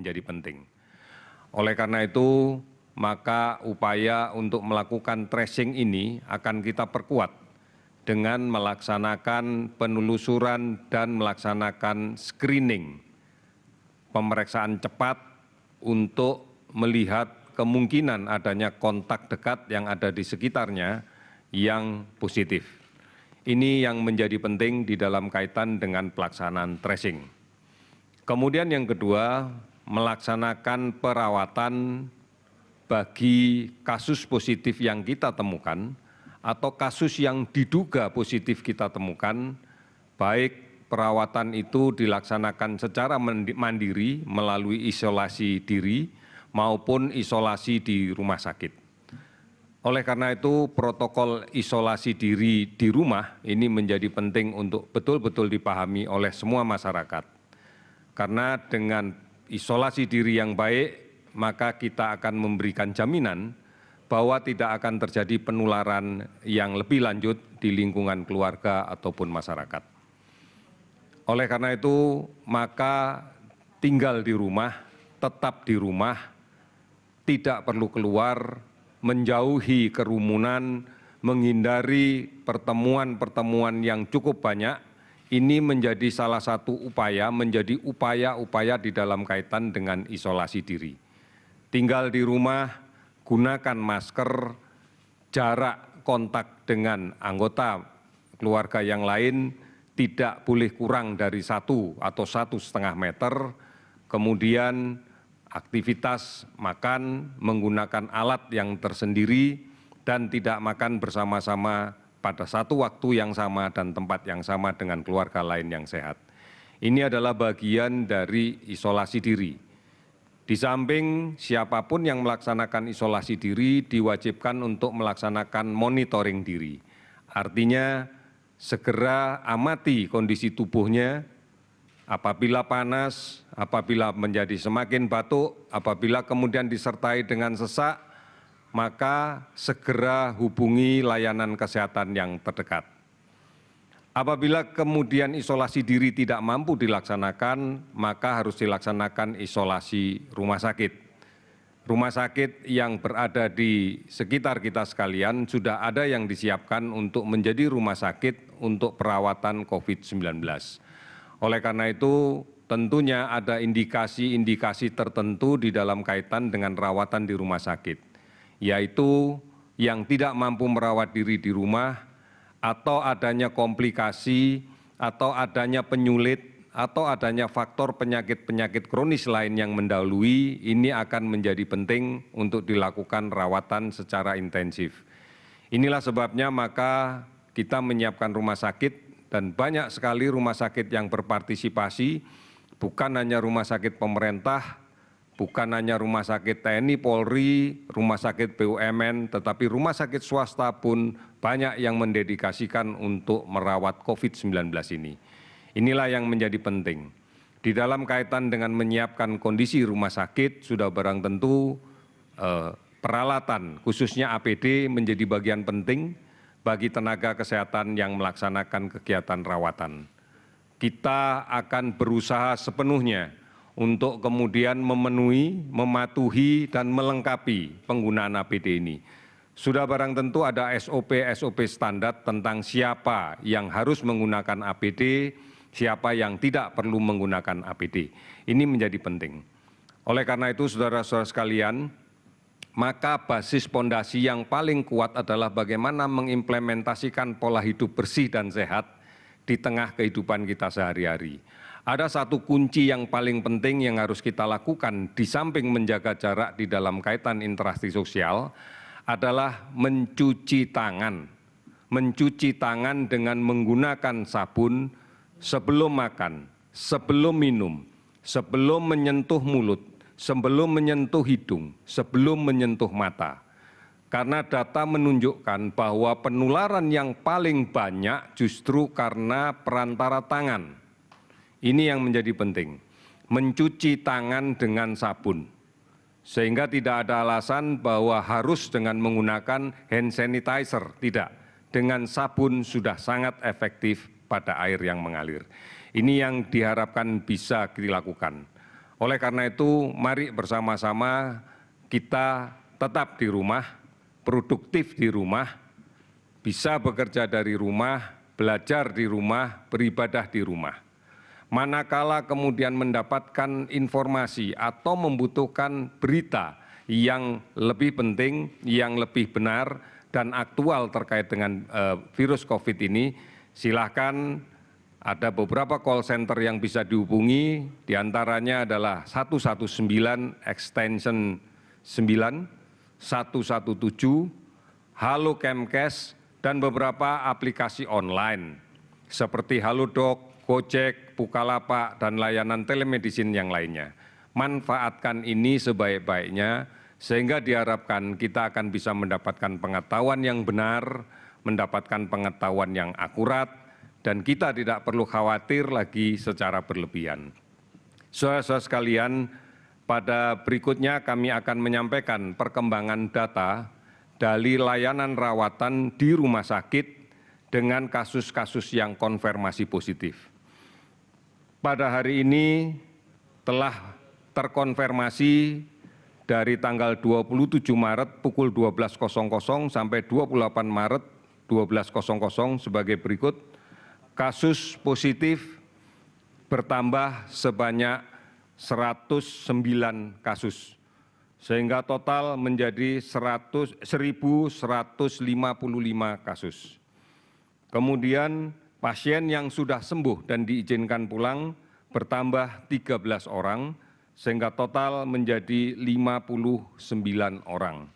menjadi penting. Oleh karena itu, maka upaya untuk melakukan tracing ini akan kita perkuat dengan melaksanakan penelusuran dan melaksanakan screening pemeriksaan cepat untuk melihat kemungkinan adanya kontak dekat yang ada di sekitarnya yang positif. Ini yang menjadi penting di dalam kaitan dengan pelaksanaan tracing. Kemudian yang kedua, melaksanakan perawatan bagi kasus positif yang kita temukan atau kasus yang diduga positif kita temukan, baik perawatan itu dilaksanakan secara mandiri melalui isolasi diri maupun isolasi di rumah sakit. Oleh karena itu, protokol isolasi diri di rumah ini menjadi penting untuk betul-betul dipahami oleh semua masyarakat. Karena dengan isolasi diri yang baik, maka kita akan memberikan jaminan bahwa tidak akan terjadi penularan yang lebih lanjut di lingkungan keluarga ataupun masyarakat. Oleh karena itu, maka tinggal di rumah, tetap di rumah, tidak perlu keluar, menjauhi kerumunan, menghindari pertemuan-pertemuan yang cukup banyak. Ini menjadi salah satu upaya, menjadi upaya-upaya di dalam kaitan dengan isolasi diri. Tinggal di rumah, gunakan masker, jarak kontak dengan anggota keluarga yang lain tidak boleh kurang dari 1 atau 1,5 meter, kemudian aktivitas makan menggunakan alat yang tersendiri dan tidak makan bersama-sama pada satu waktu yang sama dan tempat yang sama dengan keluarga lain yang sehat. Ini adalah bagian dari isolasi diri. Di samping siapapun yang melaksanakan isolasi diri diwajibkan untuk melaksanakan monitoring diri. Artinya segera amati kondisi tubuhnya, apabila panas, apabila menjadi semakin batuk, apabila kemudian disertai dengan sesak, maka segera hubungi layanan kesehatan yang terdekat. Apabila kemudian isolasi diri tidak mampu dilaksanakan, maka harus dilaksanakan isolasi rumah sakit. Rumah sakit yang berada di sekitar kita sekalian sudah ada yang disiapkan untuk menjadi rumah sakit untuk perawatan COVID-19. Oleh karena itu, tentunya ada indikasi-indikasi tertentu di dalam kaitan dengan rawatan di rumah sakit, yaitu yang tidak mampu merawat diri di rumah, atau adanya komplikasi, atau adanya penyulit, atau adanya faktor penyakit-penyakit kronis lain yang mendahului. Ini akan menjadi penting untuk dilakukan rawatan secara intensif. Inilah sebabnya maka kita menyiapkan rumah sakit, dan banyak sekali rumah sakit yang berpartisipasi, bukan hanya rumah sakit pemerintah, bukan hanya rumah sakit TNI, Polri, rumah sakit BUMN, tetapi rumah sakit swasta pun banyak yang mendedikasikan untuk merawat COVID-19 ini. Inilah yang menjadi penting. Di dalam kaitan dengan menyiapkan kondisi rumah sakit, sudah barang tentu peralatan, khususnya APD, menjadi bagian penting bagi tenaga kesehatan yang melaksanakan kegiatan rawatan. Kita akan berusaha sepenuhnya untuk kemudian memenuhi, mematuhi, dan melengkapi penggunaan APD ini. Sudah barang tentu ada SOP standar tentang siapa yang harus menggunakan APD, siapa yang tidak perlu menggunakan APD. Ini menjadi penting. Oleh karena itu, saudara-saudara sekalian, maka basis pondasi yang paling kuat adalah bagaimana mengimplementasikan pola hidup bersih dan sehat di tengah kehidupan kita sehari-hari. Ada satu kunci yang paling penting yang harus kita lakukan di samping menjaga jarak di dalam kaitan interaksi sosial adalah mencuci tangan. Mencuci tangan dengan menggunakan sabun sebelum makan, sebelum minum, sebelum menyentuh mulut, sebelum menyentuh hidung, sebelum menyentuh mata. Karena data menunjukkan bahwa penularan yang paling banyak justru karena perantara tangan. Ini yang menjadi penting, mencuci tangan dengan sabun. Sehingga tidak ada alasan bahwa harus dengan menggunakan hand sanitizer, tidak. Dengan sabun sudah sangat efektif pada air yang mengalir. Ini yang diharapkan bisa dilakukan. Oleh karena itu, mari bersama-sama kita tetap di rumah, produktif di rumah, bisa bekerja dari rumah, belajar di rumah, beribadah di rumah. Manakala kemudian mendapatkan informasi atau membutuhkan berita yang lebih penting, yang lebih benar dan aktual terkait dengan virus COVID ini, silakan. Ada beberapa call center yang bisa dihubungi, diantaranya adalah 119 extension 9, 117, Halo Kemkes, dan beberapa aplikasi online seperti Halodoc, Gojek, Bukalapak, dan layanan telemedicine yang lainnya. Manfaatkan ini sebaik-baiknya sehingga diharapkan kita akan bisa mendapatkan pengetahuan yang benar, mendapatkan pengetahuan yang akurat, dan kita tidak perlu khawatir lagi secara berlebihan. Saudara-saudara sekalian, pada berikutnya kami akan menyampaikan perkembangan data dari layanan rawatan di rumah sakit dengan kasus-kasus yang konfirmasi positif. Pada hari ini telah terkonfirmasi dari tanggal 27 Maret pukul 12.00 sampai 28 Maret 12.00 sebagai berikut. Kasus positif bertambah sebanyak 109 kasus, sehingga total menjadi 1.155 kasus. Kemudian pasien yang sudah sembuh dan diizinkan pulang bertambah 13 orang, sehingga total menjadi 59 orang.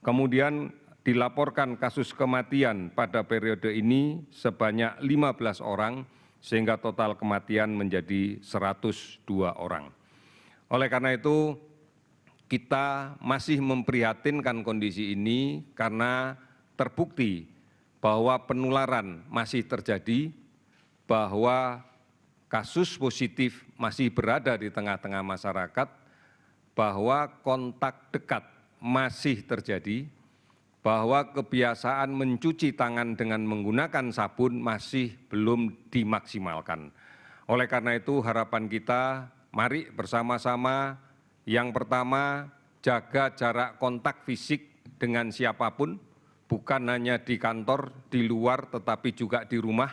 Kemudian dilaporkan kasus kematian pada periode ini sebanyak 15 orang, sehingga total kematian menjadi 102 orang. Oleh karena itu, kita masih memprihatinkan kondisi ini karena terbukti bahwa penularan masih terjadi, bahwa kasus positif masih berada di tengah-tengah masyarakat, bahwa kontak dekat masih terjadi, bahwa kebiasaan mencuci tangan dengan menggunakan sabun masih belum dimaksimalkan. Oleh karena itu, harapan kita, mari bersama-sama, yang pertama, jaga jarak kontak fisik dengan siapapun, bukan hanya di kantor, di luar, tetapi juga di rumah.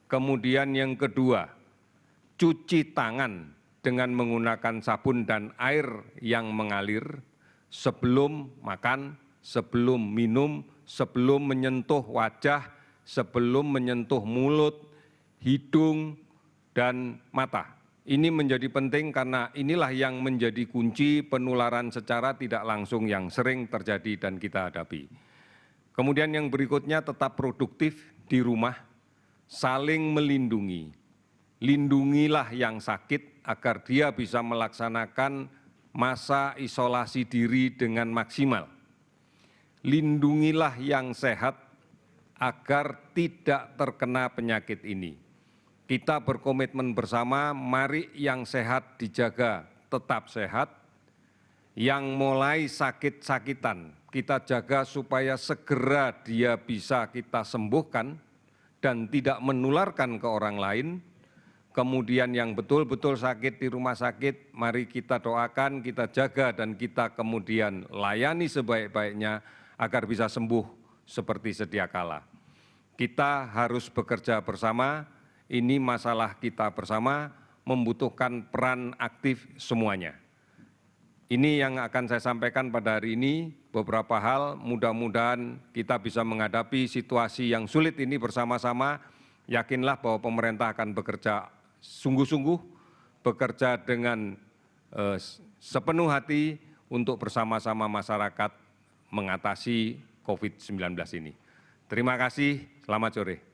Kemudian yang kedua, cuci tangan dengan menggunakan sabun dan air yang mengalir sebelum makan, sebelum minum, sebelum menyentuh wajah, sebelum menyentuh mulut, hidung, dan mata. Ini menjadi penting karena inilah yang menjadi kunci penularan secara tidak langsung yang sering terjadi dan kita hadapi. Kemudian yang berikutnya, tetap produktif di rumah, saling melindungi. Lindungilah yang sakit agar dia bisa melaksanakan masa isolasi diri dengan maksimal. Lindungilah yang sehat agar tidak terkena penyakit ini. Kita berkomitmen bersama, mari yang sehat dijaga tetap sehat, yang mulai sakit-sakitan kita jaga supaya segera dia bisa kita sembuhkan dan tidak menularkan ke orang lain. Kemudian yang betul-betul sakit di rumah sakit, mari kita doakan, kita jaga, dan kita kemudian layani sebaik-baiknya agar bisa sembuh seperti sedia kala. Kita harus bekerja bersama, ini masalah kita bersama, membutuhkan peran aktif semuanya. Ini yang akan saya sampaikan pada hari ini, beberapa hal, mudah-mudahan kita bisa menghadapi situasi yang sulit ini bersama-sama. Yakinlah bahwa pemerintah akan bekerja sungguh-sungguh, bekerja dengan sepenuh hati untuk bersama-sama masyarakat mengatasi COVID-19 ini. Terima kasih, selamat sore.